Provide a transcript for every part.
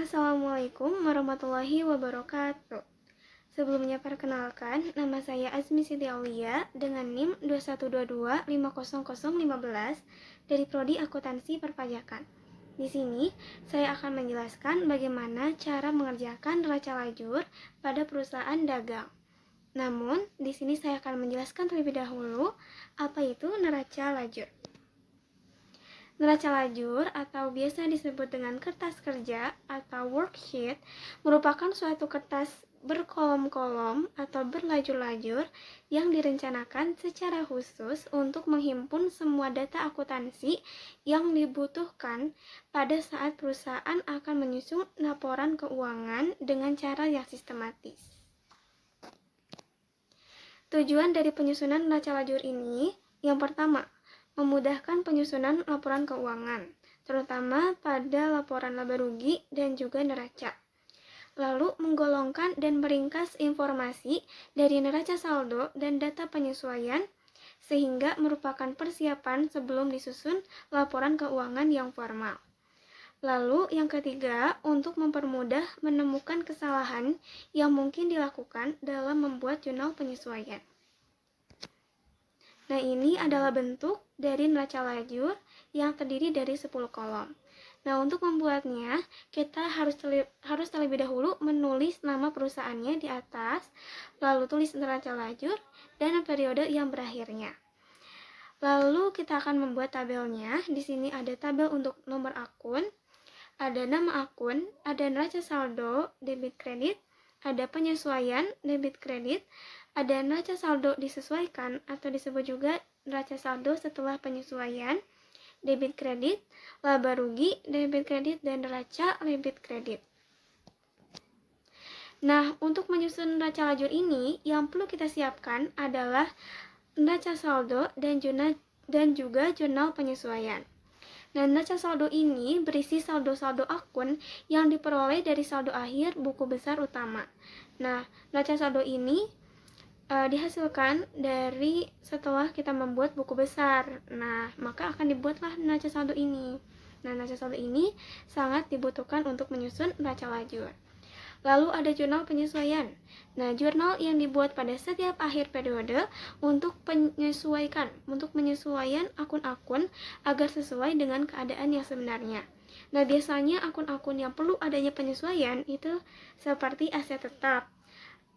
Assalamualaikum warahmatullahi wabarakatuh. Sebelumnya perkenalkan, nama saya Azmi Siti Aulia dengan NIM 212250015 dari Prodi Akuntansi Perpajakan. Di sini, saya akan menjelaskan bagaimana cara mengerjakan neraca lajur pada perusahaan dagang. Namun, di sini saya akan menjelaskan terlebih dahulu apa itu neraca lajur. Neraca lajur atau biasa disebut dengan kertas kerja atau worksheet merupakan suatu kertas berkolom-kolom atau berlajur-lajur yang direncanakan secara khusus untuk menghimpun semua data akuntansi yang dibutuhkan pada saat perusahaan akan menyusun laporan keuangan dengan cara yang sistematis. Tujuan dari penyusunan neraca lajur ini, yang pertama, memudahkan penyusunan laporan keuangan, terutama pada laporan laba rugi dan juga neraca. Lalu, menggolongkan dan meringkas informasi dari neraca saldo dan data penyesuaian, sehingga merupakan persiapan sebelum disusun laporan keuangan yang formal. Lalu, yang ketiga, untuk mempermudah menemukan kesalahan yang mungkin dilakukan dalam membuat jurnal penyesuaian. Nah, ini adalah bentuk dari neraca lajur yang terdiri dari 10 kolom. Nah, untuk membuatnya, kita harus terlebih dahulu menulis nama perusahaannya di atas, lalu tulis neraca lajur dan periode yang berakhirnya. Lalu kita akan membuat tabelnya. Di sini ada tabel untuk nomor akun, ada nama akun, ada neraca saldo, debit kredit, ada penyesuaian, debit kredit, ada neraca saldo disesuaikan atau disebut juga neraca saldo setelah penyesuaian, debit kredit, laba rugi, debit kredit, dan neraca debit kredit. Nah, untuk menyusun neraca lajur ini, yang perlu kita siapkan adalah neraca saldo dan juga jurnal penyesuaian. Nah, neraca saldo ini berisi saldo-saldo akun yang diperoleh dari saldo akhir buku besar utama. Nah, neraca saldo ini dihasilkan dari setelah kita membuat buku besar. Nah, maka akan dibuatlah neraca saldo ini. Nah, neraca saldo ini sangat dibutuhkan untuk menyusun neraca lajur. Lalu ada jurnal penyesuaian. Nah, jurnal yang dibuat pada setiap akhir periode untuk menyesuaikan akun-akun agar sesuai dengan keadaan yang sebenarnya. Nah, biasanya akun-akun yang perlu adanya penyesuaian itu seperti aset tetap,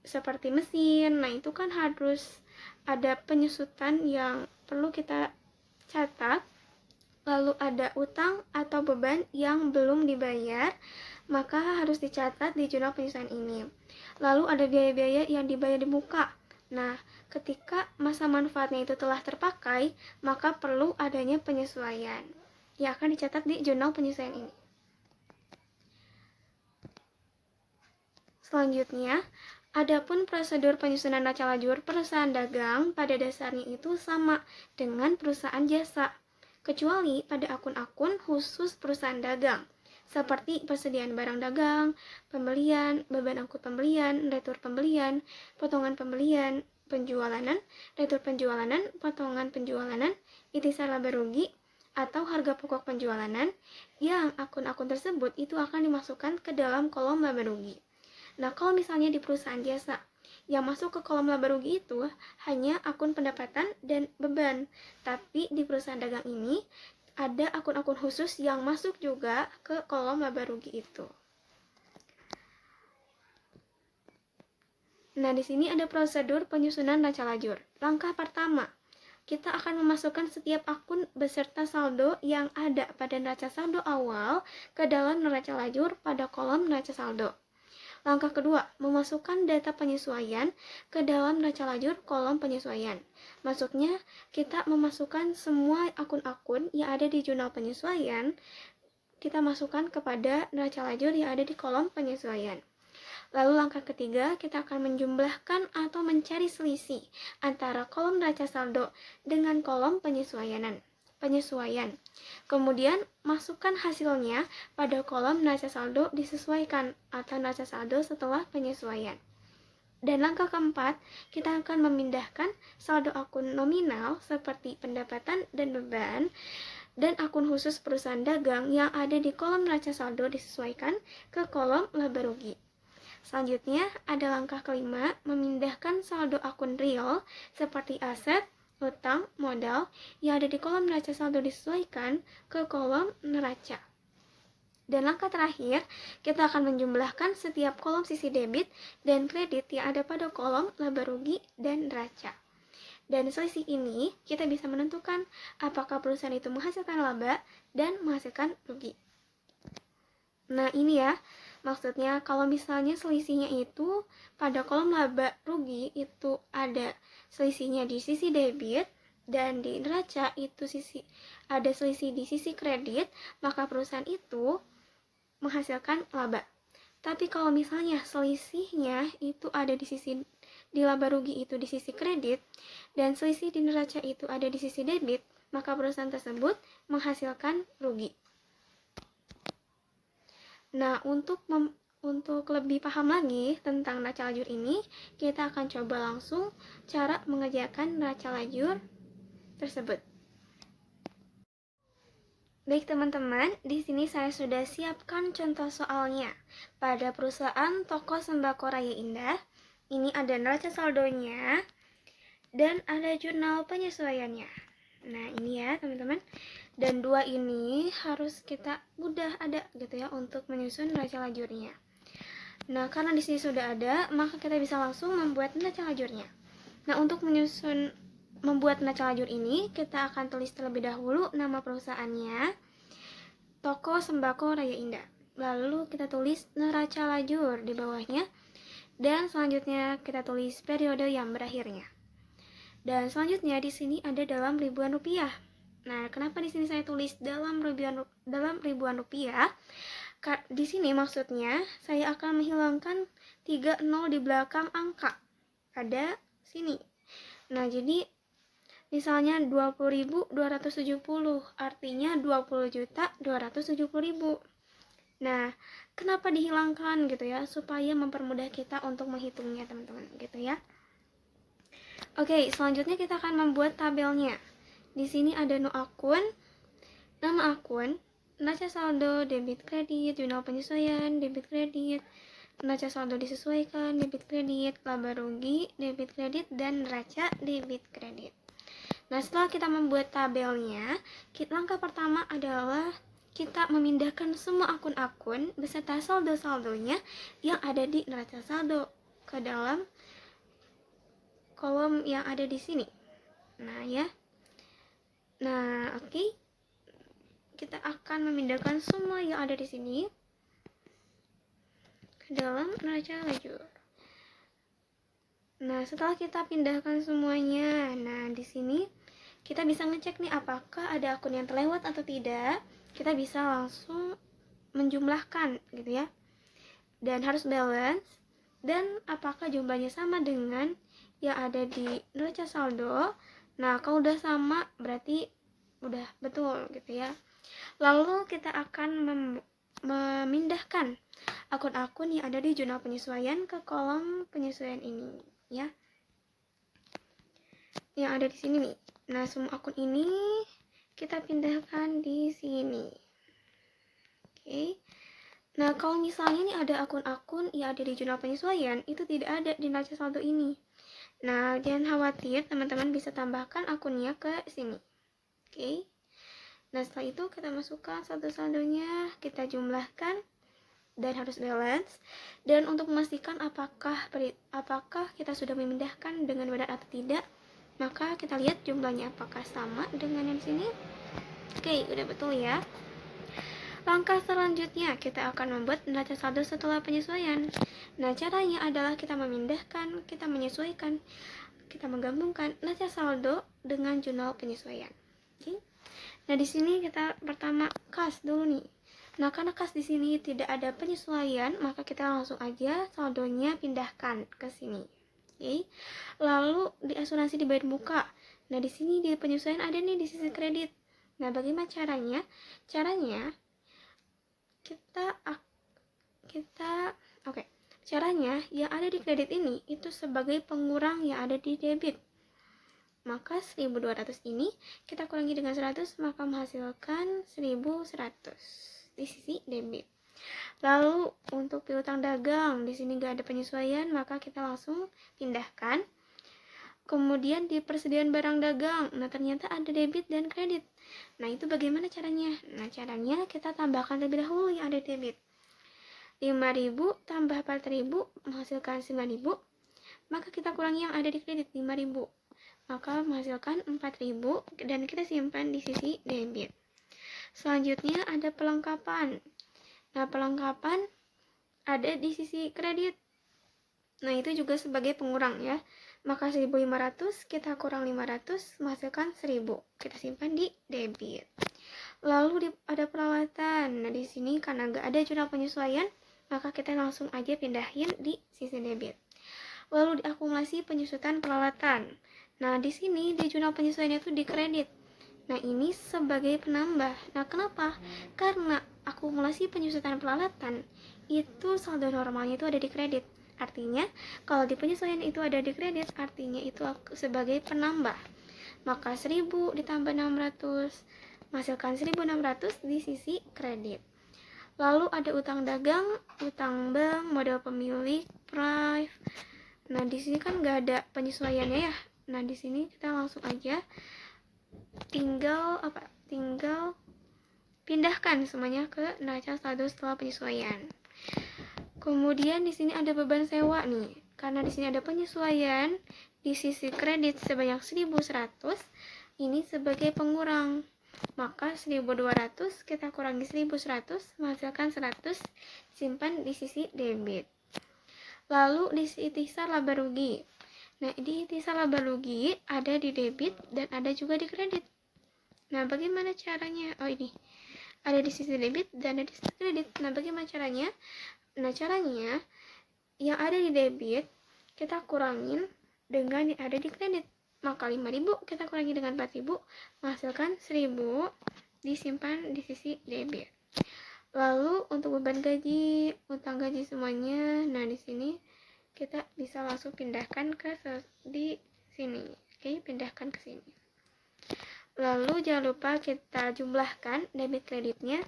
seperti mesin. Nah, itu kan harus ada penyusutan yang perlu kita catat. Lalu ada utang atau beban yang belum dibayar, maka harus dicatat di jurnal penyesuaian ini. Lalu ada biaya-biaya yang dibayar di muka. Nah, ketika masa manfaatnya itu telah terpakai, maka perlu adanya penyesuaian yang akan dicatat di jurnal penyesuaian ini. Selanjutnya, adapun prosedur penyusunan neraca lajur perusahaan dagang pada dasarnya itu sama dengan perusahaan jasa, kecuali pada akun-akun khusus perusahaan dagang, seperti persediaan barang dagang, pembelian, beban angkut pembelian, retur pembelian, potongan pembelian, penjualanan, retur penjualanan, potongan penjualanan, itisar laba rugi, atau harga pokok penjualanan, yang akun-akun tersebut itu akan dimasukkan ke dalam kolom laba rugi. Nah, kalau misalnya di perusahaan jasa, yang masuk ke kolom laba rugi itu hanya akun pendapatan dan beban. Tapi di perusahaan dagang ini ada akun-akun khusus yang masuk juga ke kolom laba rugi itu. Nah, di sini ada prosedur penyusunan neraca lajur. Langkah pertama, kita akan memasukkan setiap akun beserta saldo yang ada pada neraca saldo awal ke dalam neraca lajur pada kolom neraca saldo. Langkah kedua, memasukkan data penyesuaian ke dalam neraca lajur kolom penyesuaian. Maksudnya, kita memasukkan semua akun-akun yang ada di jurnal penyesuaian, kita masukkan kepada neraca lajur yang ada di kolom penyesuaian. Lalu langkah ketiga, kita akan menjumlahkan atau mencari selisih antara kolom neraca saldo dengan kolom penyesuaian. Kemudian, masukkan hasilnya pada kolom neraca saldo disesuaikan atau neraca saldo setelah penyesuaian. Dan langkah keempat, kita akan memindahkan saldo akun nominal seperti pendapatan dan beban dan akun khusus perusahaan dagang yang ada di kolom neraca saldo disesuaikan ke kolom laba rugi. Selanjutnya, ada langkah kelima, memindahkan saldo akun real seperti aset, utang, modal yang ada di kolom neraca saldo disesuaikan ke kolom neraca. Dan langkah terakhir, kita akan menjumlahkan setiap kolom sisi debit dan kredit yang ada pada kolom laba rugi dan neraca. Dan selisih ini kita bisa menentukan apakah perusahaan itu menghasilkan laba dan menghasilkan rugi. Nah ini ya, maksudnya kalau misalnya selisihnya itu pada kolom laba rugi itu ada selisihnya di sisi debit dan di neraca itu ada selisih di sisi kredit, maka perusahaan itu menghasilkan laba. Tapi kalau misalnya selisihnya itu ada di laba rugi itu di sisi kredit dan selisih di neraca itu ada di sisi debit, maka perusahaan tersebut menghasilkan rugi. Nah, untuk lebih paham lagi tentang neraca lajur ini, kita akan coba langsung cara mengerjakan neraca lajur tersebut. Baik teman-teman, di sini saya sudah siapkan contoh soalnya. Pada perusahaan toko sembako Raya Indah, ini ada neraca saldonya dan ada jurnal penyesuaiannya. Nah ini ya teman-teman, dan dua ini harus kita udah ada gitu ya untuk menyusun neraca lajurnya. Nah karena di sini sudah ada, maka kita bisa langsung membuat neraca lajurnya. Nah untuk membuat neraca lajur ini, kita akan tulis terlebih dahulu nama perusahaannya, Toko Sembako Raya Indah. Lalu kita tulis neraca lajur di bawahnya, dan selanjutnya kita tulis periode yang berakhirnya. Dan selanjutnya di sini ada dalam ribuan rupiah. Nah, kenapa di sini saya tulis dalam ribuan rupiah? Di sini maksudnya saya akan menghilangkan 30 di belakang angka. Ada sini. Nah, jadi misalnya 20.270, artinya 20.270.000. Nah, kenapa dihilangkan gitu ya? Supaya mempermudah kita untuk menghitungnya, teman-teman, gitu ya. Oke, selanjutnya kita akan membuat tabelnya. Di sini ada nama akun, neraca saldo, debit kredit, jurnal penyesuaian, debit kredit, neraca saldo disesuaikan, debit kredit, laba rugi, debit kredit, dan neraca debit kredit. Nah, setelah kita membuat tabelnya, langkah pertama adalah kita memindahkan semua akun-akun beserta saldo-saldonya yang ada di neraca saldo ke dalam kolom yang ada di sini. Nah, ya. Nah, oke. Kita akan memindahkan semua yang ada di sini ke dalam neraca lajur. Nah, setelah kita pindahkan semuanya, nah di sini kita bisa ngecek nih apakah ada akun yang terlewat atau tidak. Kita bisa langsung menjumlahkan gitu ya. Dan harus balance, dan apakah jumlahnya sama dengan yang ada di neraca saldo. Nah, kalau udah sama berarti udah betul gitu ya. Lalu kita akan memindahkan akun-akun yang ada di jurnal penyesuaian ke kolom penyesuaian ini ya. Yang ada di sini nih. Nah, semua akun ini kita pindahkan di sini. Oke. Nah, kalau misalnya nih ada akun-akun yang ada di jurnal penyesuaian, itu tidak ada di neraca saldo ini. Nah, jangan khawatir, teman-teman bisa tambahkan akunnya ke sini. Oke. Nah, setelah itu kita masukkan saldo-saldonya, kita jumlahkan dan harus balance. Dan untuk memastikan apakah kita sudah memindahkan dengan benar atau tidak, maka kita lihat jumlahnya apakah sama dengan yang di sini. Oke, udah betul ya. Langkah selanjutnya, kita akan membuat neraca saldo setelah penyesuaian. Nah, caranya adalah kita memindahkan, kita menyesuaikan, kita menggabungkan neraca saldo dengan jurnal penyesuaian. Oke. Nah, di sini kita pertama kas dulu nih. Nah, karena kas di sini tidak ada penyesuaian, maka kita langsung aja saldonya pindahkan ke sini. Oke. Lalu di asuransi dibayar muka. Nah, di sini di penyesuaian ada nih di sisi kredit. Nah, bagaimana caranya? Caranya Caranya yang ada di kredit ini itu sebagai pengurang yang ada di debit. Maka 1.200 ini kita kurangi dengan 100, maka menghasilkan 1.100 di sisi debit. Lalu untuk piutang dagang, di sini nggak ada penyesuaian, maka kita langsung pindahkan. Kemudian di persediaan barang dagang, nah ternyata ada debit dan kredit. Nah itu bagaimana caranya? Nah caranya kita tambahkan terlebih dahulu yang ada debit. 5.000 tambah 4.000 menghasilkan 9.000, maka kita kurangi yang ada di kredit 5.000, maka menghasilkan 4.000 dan kita simpan di sisi debit. Selanjutnya ada pelengkapan. Nah pelengkapan ada di sisi kredit. Nah itu juga sebagai pengurang ya. Maka 1.500 kita kurang 500 menghasilkan 1.000. Kita simpan di debit. Lalu ada peralatan. Nah di sini karena nggak ada jurnal penyesuaian, maka kita langsung aja pindahin di sisi debit. Lalu diakumulasi penyusutan peralatan. Nah di sini di jurnal penyesuaian itu di kredit. Nah ini sebagai penambah. Nah kenapa? Karena akumulasi penyusutan peralatan itu saldo normalnya itu ada di kredit. Artinya, kalau di penyesuaian itu ada di kredit, artinya itu sebagai penambah. Maka 1.000 ditambah 600, menghasilkan 1.600 di sisi kredit. Lalu ada utang dagang, utang bank, modal pemilik, prive. Nah, di sini kan nggak ada penyesuaiannya ya. Nah, di sini kita langsung aja tinggal pindahkan semuanya ke neraca saldo setelah penyesuaian. Kemudian di sini ada beban sewa nih. Karena di sini ada penyesuaian di sisi kredit sebanyak 1.100, ini sebagai pengurang. Maka 1.200 kita kurangi 1.100 menghasilkan 100, simpan di sisi debit. Lalu di sisi ikhtisar laba rugi. Nah, di ikhtisar laba rugi ada di debit dan ada juga di kredit. Nah, bagaimana caranya? Oh, ini. Ada di sisi debit dan ada di sisi kredit. Nah, bagaimana caranya? Nah, caranya yang ada di debit kita kurangin dengan yang ada di kredit. Maka 5.000 kita kurangi dengan 4.000 menghasilkan 1.000, disimpan di sisi debit. Lalu untuk beban gaji, utang gaji semuanya, nah di sini kita bisa langsung pindahkan ke di sini. Oke, pindahkan ke sini. Lalu jangan lupa kita jumlahkan debit kreditnya.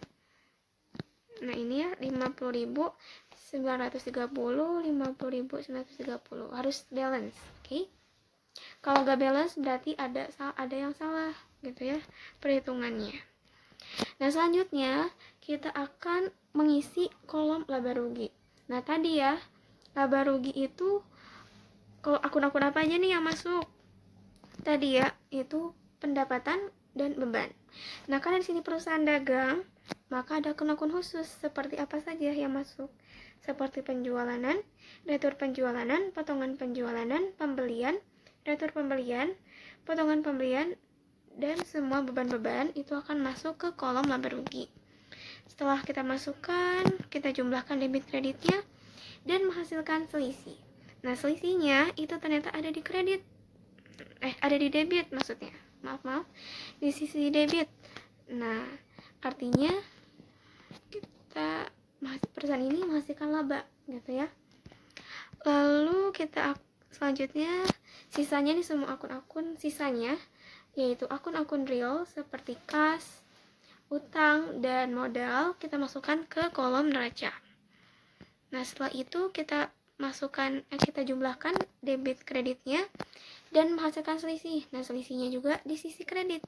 Nah ini ya 50.930, 50.930 harus balance, oke? Kalau nggak balance berarti ada yang salah gitu ya perhitungannya. Nah selanjutnya kita akan mengisi kolom laba rugi. Nah tadi ya laba rugi itu kalau akun-akun apa aja nih yang masuk? Tadi ya itu pendapatan dan beban. Nah karena di sini perusahaan dagang, maka ada akun-akun khusus seperti apa saja yang masuk, seperti penjualanan, retur penjualanan, potongan penjualanan, pembelian, retur pembelian, potongan pembelian, dan semua beban-beban itu akan masuk ke kolom laba rugi. Setelah kita masukkan, kita jumlahkan debit kreditnya dan menghasilkan selisih. Nah selisihnya itu ternyata ada di kredit, ada di debit maksudnya. Maaf, di sisi debit. Nah artinya kita perusahaan ini menghasilkan laba gitu ya. Lalu kita selanjutnya sisanya nih semua akun-akun sisanya, yaitu akun-akun real seperti kas, utang, dan modal kita masukkan ke kolom neraca. Nah setelah itu kita jumlahkan debit kreditnya dan menghasilkan selisih. Nah selisihnya juga di sisi kredit.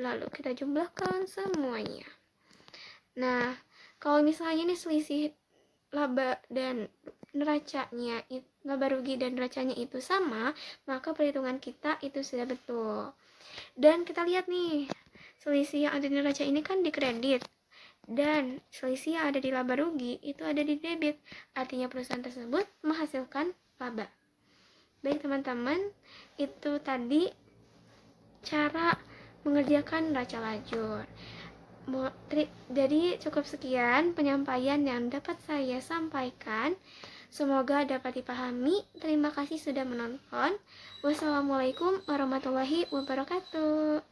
Lalu kita jumlahkan semuanya. Nah, kalau misalnya nih selisih laba dan neracanya, laba rugi dan neracanya itu sama, maka perhitungan kita itu sudah betul. Dan kita lihat nih, selisih yang ada di neraca ini kan di kredit, dan selisih yang ada di laba rugi itu ada di debit. Artinya perusahaan tersebut menghasilkan laba. Baik teman-teman, itu tadi cara mengerjakan neraca lajur. Jadi cukup sekian penyampaian yang dapat saya sampaikan. Semoga dapat dipahami. Terima kasih sudah menonton. Wassalamualaikum warahmatullahi wabarakatuh.